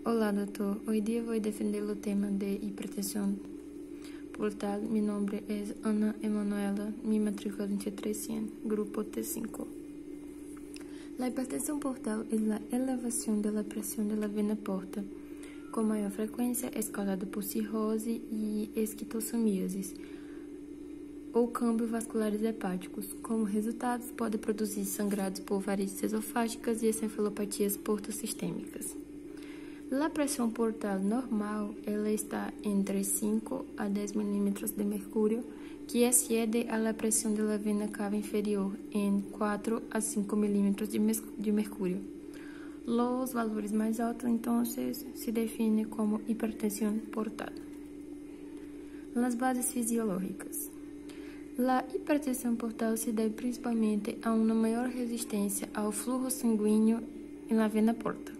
Olá, doutor. Hoy día voy a defender el tema de hipertensión portal. Mi nombre es Ana Emanuela, mi matrícula 23100, grupo T5. La hipertensión portal es la elevación de la presión de la vena porta. Con mayor frecuencia es causada por cirrose y esquistosomiasis ou cambios vasculares hepáticos. Como resultados, pode produzir sangrados por varizes esofágicas e encefalopatias portosistêmicas. La presión portal normal ela está entre 5 a 10 milímetros de mercúrio, que excede a la presión de la vena cava inferior en 4 a 5 milímetros de mercúrio. Los valores más altos, entonces, se define como hipertensión portal. Las bases fisiológicas. La hipertensión portal se debe principalmente a una mayor resistencia ao flujo sanguíneo en la vena porta.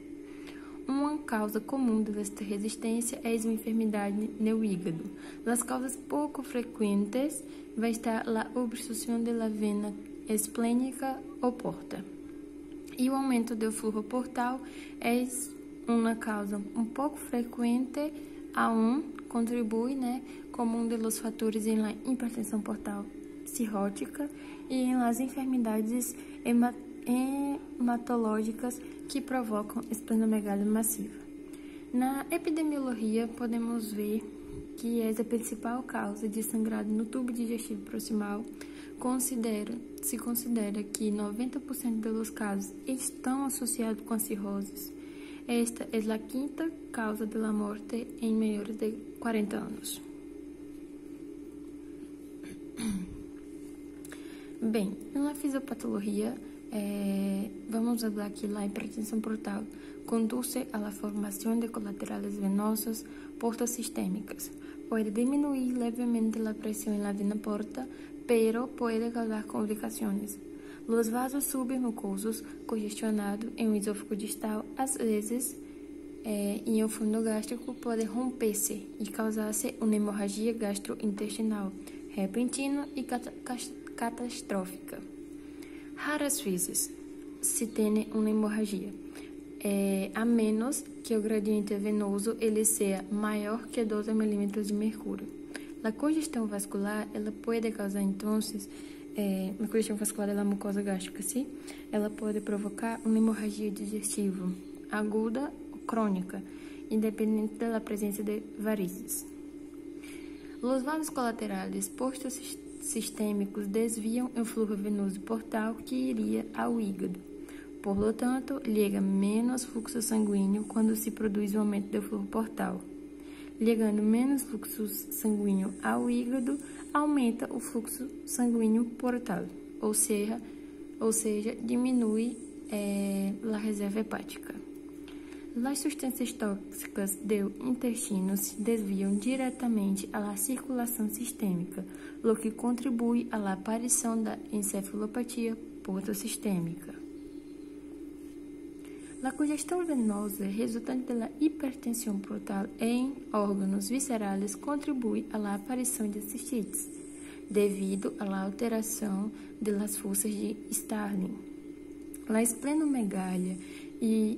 Uma causa comum desta resistência é uma enfermidade no hígado. As causas pouco frequentes vai estar a obstrução da vena esplênica ou porta. E o aumento do fluxo portal é uma causa um pouco frequente, contribui, como um dos fatores em la hipertensão portal cirrótica e em las enfermidades hematológicas que provocam esplenomegalia massiva. Na epidemiologia, podemos ver que é a principal causa de sangrado no tubo digestivo proximal. Se considera que 90% dos casos estão associados com a cirrose. Esta é a quinta causa da morte em maiores de 40 anos. Bem, na fisiopatologia, vamos falar aqui a hipertensão portal conduz a la formação de colaterales venosos portosistêmicas. Pode diminuir levemente a pressão na vena porta, pero pode causar complicações. Os vasos submucosos congestionados em um esôfago distal, às vezes, em um fundo gástrico, podem romper-se e causar-se uma hemorragia gastrointestinal repentina e catastrófica. Raras vezes se tem uma hemorragia, a menos que o gradiente venoso ele seja maior que 12 milímetros de mercúrio. A congestão vascular ela pode causar, então, a congestão vascular da mucosa gástrica, sim? Ela pode provocar uma hemorragia digestiva aguda ou crônica, independente da presença de varizes. Os vasos colaterais portosistêmicos desviam o fluxo venoso portal que iria ao hígado. Por lo tanto, liga menos fluxo sanguíneo quando se produz o aumento do fluxo portal. Ligando menos fluxo sanguíneo ao hígado, aumenta o fluxo sanguíneo portal, ou seja, diminui a reserva hepática. As substâncias tóxicas do intestino se desviam diretamente à circulação sistêmica, o que contribui à aparição da encefalopatia portosistêmica. A congestão venosa resultante da hipertensão portal em órgãos viscerais contribui à aparição de cistites, devido à alteração das forças de Starling. A esplenomegalia e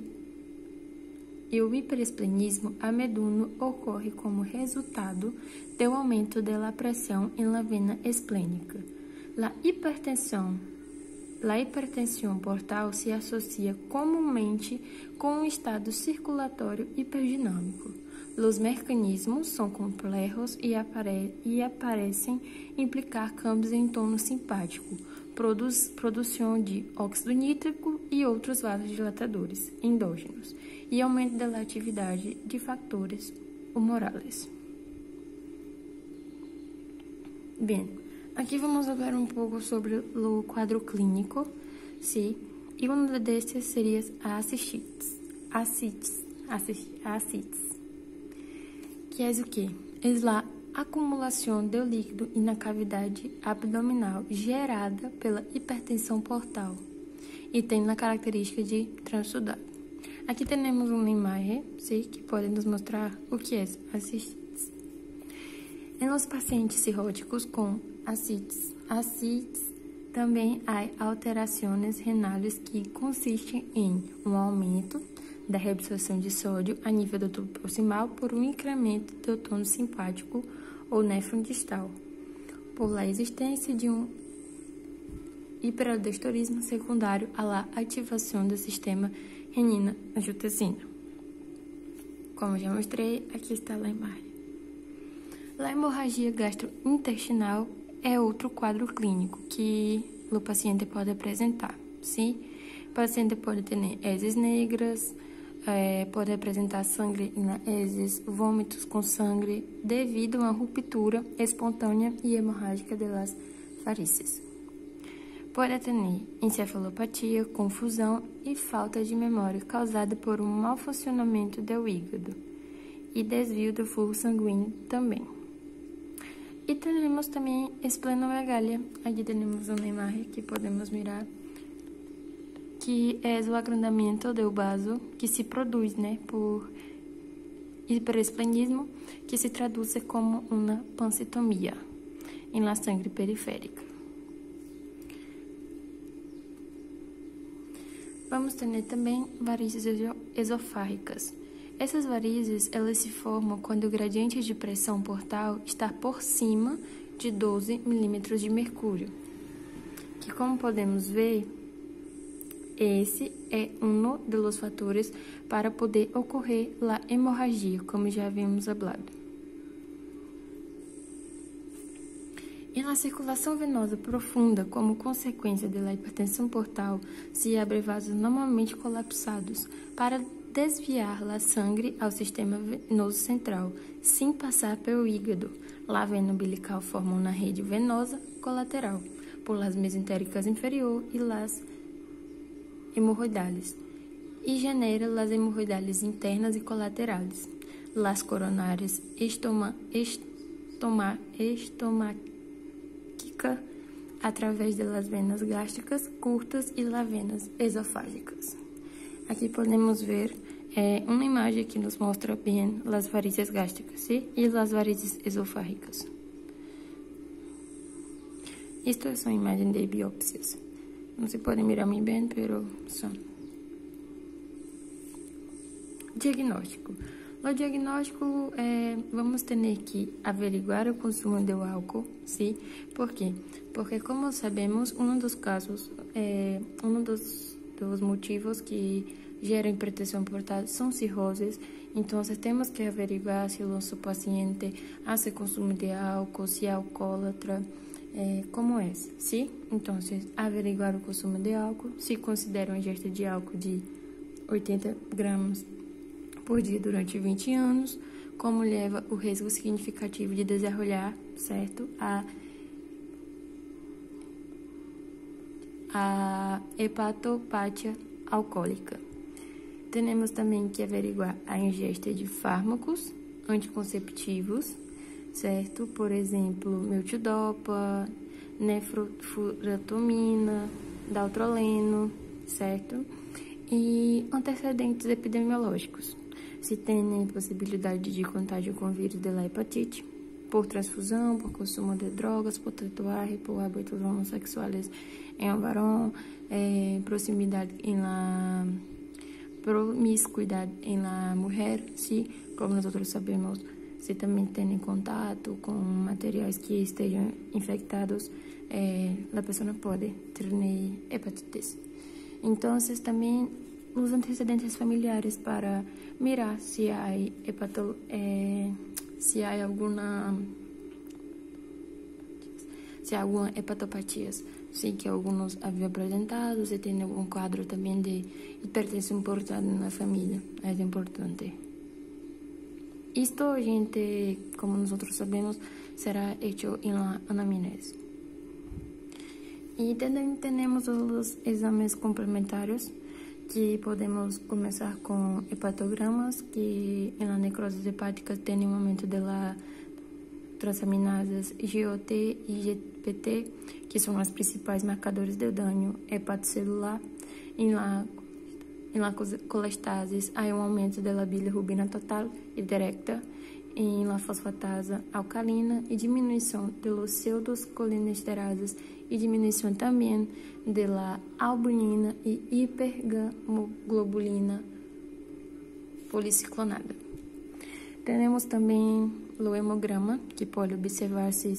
o hiperesplenismo ameduno ocorre como resultado do aumento da pressão em la vena esplênica. A hipertensão portal se associa comumente com um estado circulatório hiperginâmico. Os mecanismos são complexos e parecem implicar câmbios em tono simpático, produção de óxido nítrico e outros vasodilatadores endógenos, e aumento da atividade de fatores humorais. Bem, aqui vamos falar um pouco sobre o quadro clínico, sim, e uma destas seria a ascites, que é o quê? É a acumulação de líquido na cavidade abdominal gerada pela hipertensão portal e tem a característica de transudado. Aqui temos uma imagem, sim, que pode nos mostrar o que é ascites. Em los pacientes cirróticos com ascites, também há alterações renais que consistem em um aumento da reabsorção de sódio a nível do tubo proximal por um incremento do tônus simpático ou néfron distal, por a existência de um hiperaldosteronismo secundário à ativação do sistema renina-angiotensina. Como já mostrei, aqui está a imagem. A hemorragia gastrointestinal é outro quadro clínico que o paciente pode apresentar, sim? O paciente pode ter heces negras, pode apresentar sangue nas heces, vômitos com sangue, devido a uma ruptura espontânea e hemorrágica das varizes. Pode ter encefalopatia, confusão e falta de memória causada por um mau funcionamento do hígado e desvio do fluxo sanguíneo também. E temos também esplenomegalia. Aqui temos uma imagem que podemos mirar, que é o agrandamento do vaso que se produz, por hiperesplenismo, que se traduz como uma pancitomia em la sangue periférica. Vamos ter também varizes esofágicas. Essas varizes, elas se formam quando o gradiente de pressão portal está por cima de 12 milímetros de mercúrio, que, como podemos ver, esse é um dos fatores para poder ocorrer a hemorragia, como já havíamos falado. E na circulação venosa profunda, como consequência da hipertensão portal, se abrem vasos normalmente colapsados para desviar a sangue ao sistema venoso central, sem passar pelo hígado. A vena umbilical forma uma rede venosa colateral, por las mesentéricas inferior e las hemorroidales, e genera las hemorroidales internas e colaterais, las coronárias estomáquica, através das venas gástricas curtas e las venas esofágicas. Aqui podemos ver uma imagem que nos mostra bem as varizes gástricas, ¿sí? E as varizes esofágicas. Isto é uma imagem de biópsias. Não se pode mirar muito bem, mas são. Diagnóstico. No diagnóstico, vamos ter que averiguar o consumo de álcool, sim? Por quê? Porque, como sabemos, um dos casos, um dos motivos que geram hipertensão portal são cirroses. Então, temos que averiguar se o nosso paciente faz consumo de álcool, se é alcoólatra, como é, sim? Então, averiguar o consumo de álcool, se considera uma ingesta de álcool de 80 gramas por dia durante 20 anos, como leva o risco significativo de desenvolver, certo? A hepatopatia alcoólica. Temos também que averiguar a ingesta de fármacos anticonceptivos, certo? Por exemplo, meltidopa, nefrofurantomina, daltroleno, certo? E antecedentes epidemiológicos. Se tem possibilidade de contágio com vírus da hepatite, por transfusão, por consumo de drogas, por tatuagem, por hábitos homossexuais em um varão, proximidade em la promiscuidade em la mulher, sim, como nós outros sabemos, se também tem contato com materiais que estejam infectados, a pessoa pode ter hepatites. Então, também os antecedentes familiares para mirar se há alguma hepatopatia, sim, que alguns haviam apresentado, se tem algum quadro também de hipertensão portal na família, é importante. Isto, gente, como nós outros sabemos, será feito em la anamnese. E também temos os exames complementares, que podemos começar com hepatogramas, que na necrose hepática tem um aumento das transaminases GOT e GPT, que são os principais marcadores de dano hepatocelular. Em la colestases, há um aumento da bilirrubina total e directa, em la fosfatasa alcalina e diminuição de los pseudocolinesterases e diminuição também de la albumina e hipergamoglobulina policiclonada. Temos também o hemograma, que pode observar se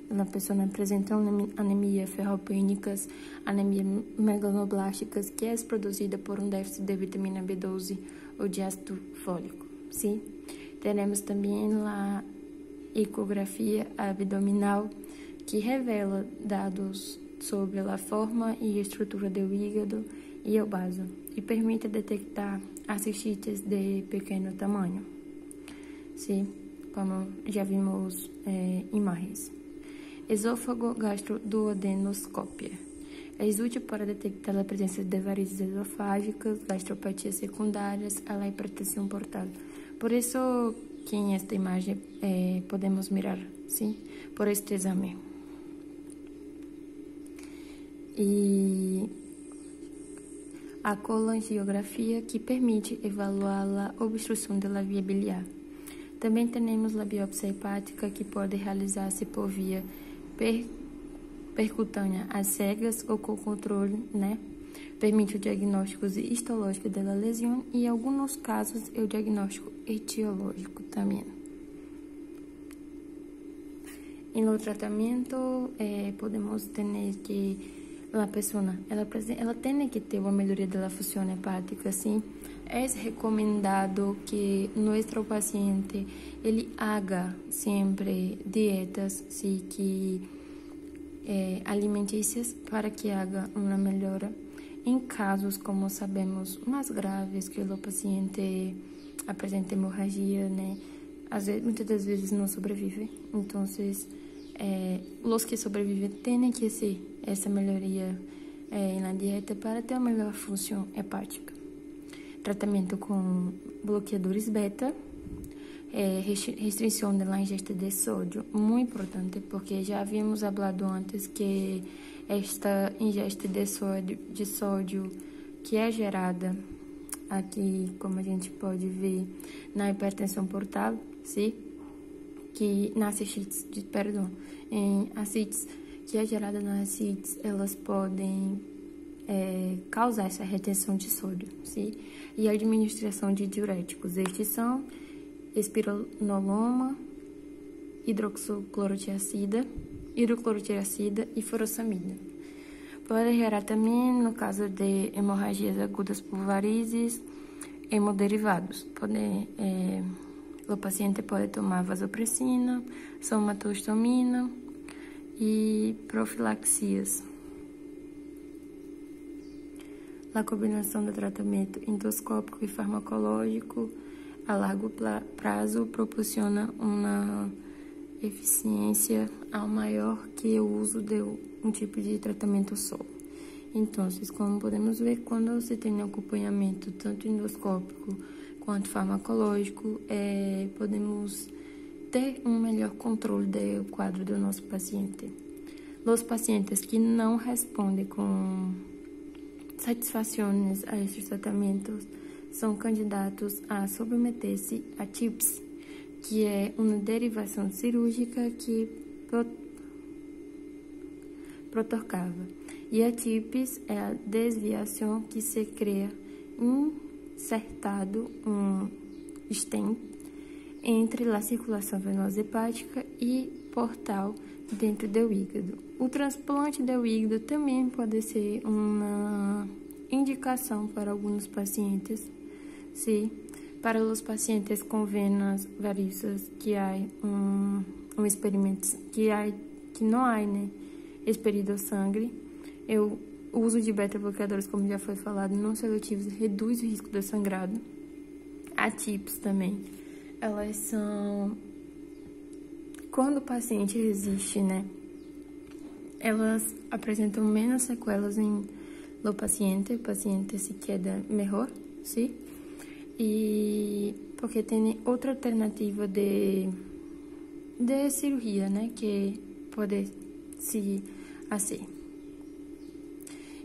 a pessoa apresenta anemia ferropênicas, anemia megaloblásticas, que é produzida por um déficit de vitamina B12 ou de ácido fólico. Sim? Teremos também a ecografia abdominal, que revela dados sobre a forma e estrutura do hígado e o vaso e permite detectar as cistites de pequeno tamanho. Sim, como já vimos imagens. Esôfago gastroduodenoscópia. É útil para detectar a presença de varizes esofágicas, gastropatias secundárias, a hipertensão portal. Por isso que em esta imagem podemos mirar, sim, por este exame. E a colangiografia, que permite avaliar a obstrução da via biliar. Também temos a biópsia hepática, que pode realizar-se por via percutânea às cegas ou com controle, né? Permite o diagnóstico histológico da lesão e, em alguns casos, o diagnóstico etiológico também. E no tratamento, podemos ter que a pessoa ela tem que ter uma melhoria da função hepática, sim. É recomendado que nosso paciente ele haga sempre dietas, sim, que alimentícias para que haga uma melhora. Em casos, como sabemos, mais graves, que o paciente apresenta hemorragia, né? Muitas das vezes não sobrevive. Então, os que sobrevivem têm que ser essa melhoria na dieta para ter uma melhor função hepática. Tratamento com bloqueadores beta, restrição da ingesta de sódio, muito importante, porque já havíamos falado antes que esta ingesta de sódio que é gerada aqui, como a gente pode ver, na hipertensão portal, sim? Que nas ascites, em ascites, que é gerada nas ascites, elas podem causar essa retenção de sódio, sim? E a administração de diuréticos, estes são espironoloma, hidroclorotiazida e furosemida. Pode gerar também, no caso de hemorragias agudas por varizes, hemoderivados. O paciente pode tomar vasopressina, somatostomina e profilaxias. A combinação do tratamento endoscópico e farmacológico a largo prazo proporciona uma eficiência ao maior que o uso de um tipo de tratamento só. Então, como podemos ver, quando se tem acompanhamento tanto endoscópico quanto farmacológico, podemos ter um melhor controle do quadro do nosso paciente. Os pacientes que não respondem com satisfações a esses tratamentos são candidatos a submeter-se a TIPS, que é uma derivação cirúrgica que protorcava. E a TIPS é a desviação que se cria insertado um stent entre a circulação venosa hepática e portal dentro do hígado. O transplante do hígado também pode ser uma indicação para alguns pacientes, sim. Para os pacientes com venas varizas que há um experimento que não há, né, expelido sangue, o uso de beta-bloqueadores, como já foi falado, não seletivos, reduz o risco de sangrado. A TIPS também, elas são quando o paciente resiste, né, elas apresentam menos sequelas no paciente, o paciente se queda melhor, sim. E porque tem outra alternativa de cirurgia, né, que pode se fazer.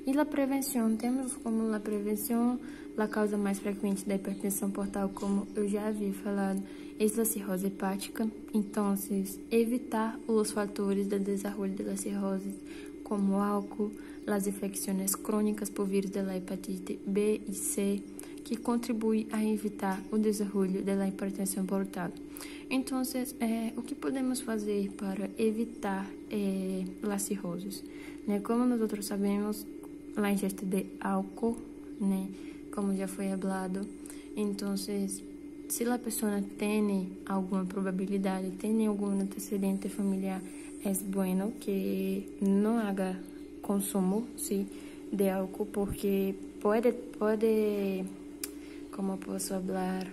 E a prevenção, temos como a prevenção, a causa mais frequente da hipertensão portal, como eu já havia falado, é a cirrose hepática. Então, evitar os fatores de desenvolvimento da cirrose, como o álcool, as infecções crônicas por vírus da hepatite B e C, que contribui a evitar o desenvolvimento da hipertensão portal. Então, o que podemos fazer para evitar a cirrose? Né? Como nós outros sabemos, a ingesta de álcool, né? Como já foi falado, então, se a pessoa tem alguma probabilidade, tem algum antecedente familiar, é bueno que não haga consumo, sim, de álcool, porque pode, como posso falar,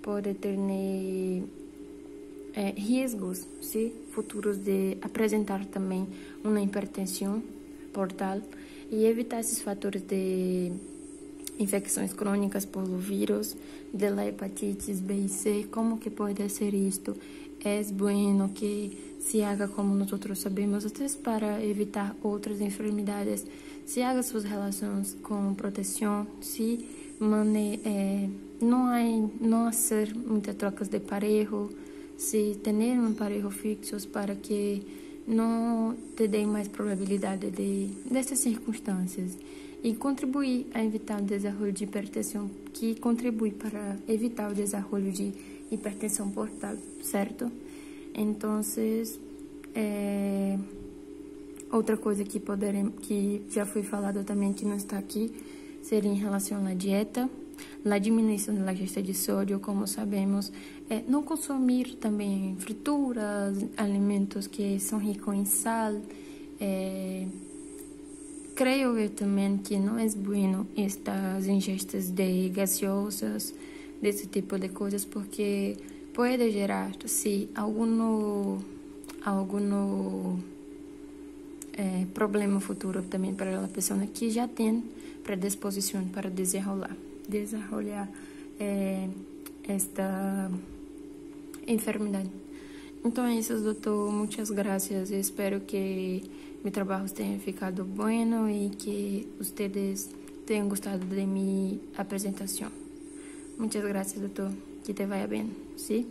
pode ter riscos, sim, futuros de apresentar também uma hipertensão portal e evitar esses fatores de infecções crônicas por vírus, de la hepatite B e C. Como que pode ser isto? É bueno que se haga como nós outros sabemos, até para evitar outras enfermidades, se haga suas relações com proteção, se não hacer muitas trocas de parejo, se ter um parejo fixo para que não te dê mais probabilidade dessas circunstâncias e contribuir a evitar o desenvolvimento de hipertensão, que contribui para evitar o desenvolvimento de hipertensão portal, certo? Então, outra coisa que já foi falado também, que não está aqui, seria em relação à dieta, a diminuição da ingesta de sódio, como sabemos, não consumir também frituras, alimentos que são ricos em sal. Creio eu também que não é bueno estas ingestas de gaseosas, desse tipo de coisas, porque pode gerar, se algum problema futuro também para a pessoa que já tem predisposição para desenrolar esta enfermidade. Então é isso, doutor. Muitas graças. Eu espero que meu trabalho tenha ficado bueno e que vocês tenham gostado de minha apresentação. Muitas graças, doutor. Que te vaya bem, sim?